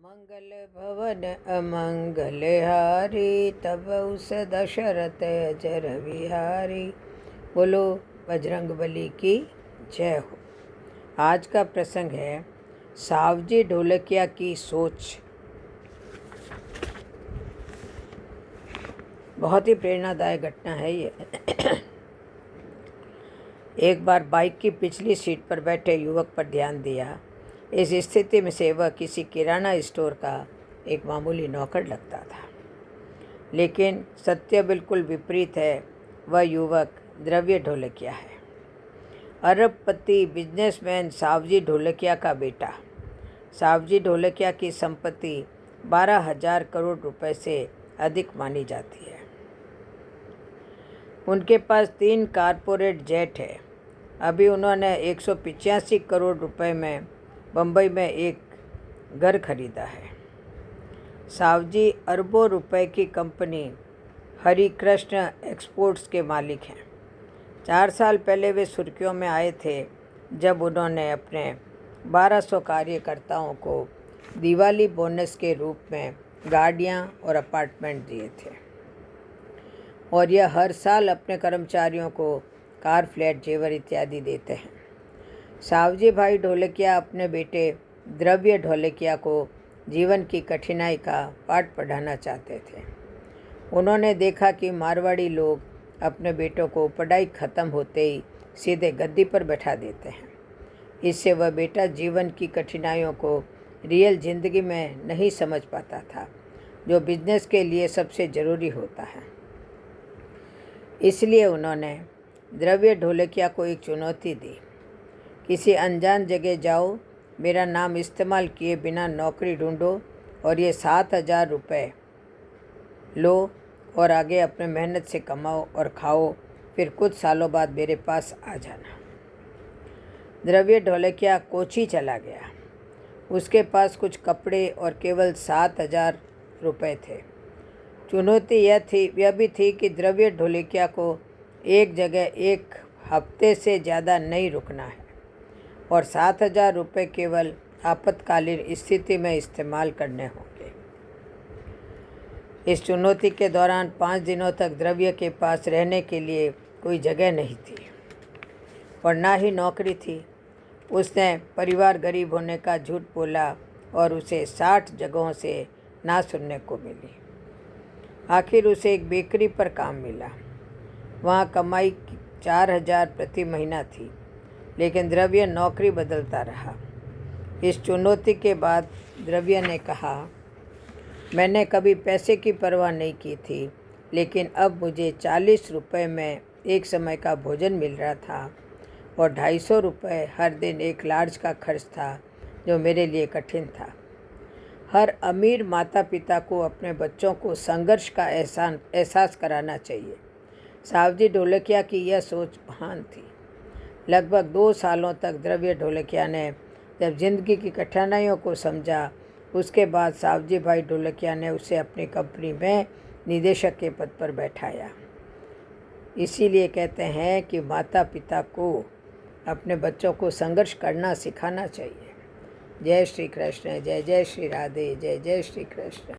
मंगल भवन अमंगल हारी, तब उस दशरथ अजर विहारी। बोलो बजरंगबली की जय हो। आज का प्रसंग है सावजी ढोलकिया की सोच। बहुत ही प्रेरणादायक घटना है ये। एक बार बाइक की पिछली सीट पर बैठे युवक पर ध्यान दिया। इस स्थिति में से वह किसी किराना स्टोर का एक मामूली नौकर लगता था, लेकिन सत्य बिल्कुल विपरीत है। वह युवक द्रव्य ढोलकिया है, अरबपति बिजनेसमैन सावजी ढोलकिया का बेटा। सावजी ढोलकिया की संपत्ति 12,000 करोड़ रुपए से अधिक मानी जाती है। उनके पास 3 कारपोरेट जेट है। अभी उन्होंने 185 करोड़ रुपए में बम्बई में एक घर खरीदा है। सावजी अरबों रुपए की कंपनी हरिकृष्ण एक्सपोर्ट्स के मालिक हैं। 4 साल पहले वे सुर्खियों में आए थे जब उन्होंने अपने 1200 कार्यकर्ताओं को दिवाली बोनस के रूप में गाड़ियां और अपार्टमेंट दिए थे, और यह हर साल अपने कर्मचारियों को कार, फ्लैट, जेवर इत्यादि देते हैं। सावजी भाई ढोलकिया अपने बेटे द्रव्य ढोलकिया को जीवन की कठिनाई का पाठ पढ़ाना चाहते थे। उन्होंने देखा कि मारवाड़ी लोग अपने बेटों को पढ़ाई खत्म होते ही सीधे गद्दी पर बैठा देते हैं। इससे वह बेटा जीवन की कठिनाइयों को रियल जिंदगी में नहीं समझ पाता था, जो बिजनेस के लिए सबसे ज़रूरी होता है। इसलिए उन्होंने द्रव्य ढोलकिया को एक चुनौती दी। किसी अनजान जगह जाओ, मेरा नाम इस्तेमाल किए बिना नौकरी ढूंढो और ये 7,000 रुपये लो और आगे अपने मेहनत से कमाओ और खाओ। फिर कुछ सालों बाद मेरे पास आ जाना। द्रव्य ढोलकिया कोची चला गया। उसके पास कुछ कपड़े और केवल 7,000 रुपये थे। चुनौती यह भी थी कि द्रव्य ढोलकिया को एक जगह एक हफ्ते से ज़्यादा नहीं रुकना है, और 7,000 रुपये केवल आपातकालीन स्थिति में इस्तेमाल करने होंगे। इस चुनौती के दौरान 5 दिनों तक द्रव्य के पास रहने के लिए कोई जगह नहीं थी और ना ही नौकरी थी। उसने परिवार गरीब होने का झूठ बोला और उसे 60 जगहों से ना सुनने को मिली। आखिर उसे एक बेकरी पर काम मिला। वहाँ कमाई 4,000 प्रति महीना थी, लेकिन द्रव्य नौकरी बदलता रहा। इस चुनौती के बाद द्रव्य ने कहा, मैंने कभी पैसे की परवाह नहीं की थी, लेकिन अब मुझे 40 रुपये में एक समय का भोजन मिल रहा था और 250 रुपये हर दिन एक लार्ज का खर्च था, जो मेरे लिए कठिन था। हर अमीर माता पिता को अपने बच्चों को संघर्ष का एहसास कराना चाहिए। सावजी ढोलकिया की यह सोच महान थी। लगभग 2 सालों तक द्रव्य ढोलकिया ने जब जिंदगी की कठिनाइयों को समझा, उसके बाद सावजी भाई ढोलकिया ने उसे अपनी कंपनी में निदेशक के पद पर बैठाया। इसीलिए कहते हैं कि माता पिता को अपने बच्चों को संघर्ष करना सिखाना चाहिए। जय श्री कृष्ण, जय जय श्री राधे, जय जय श्री कृष्ण।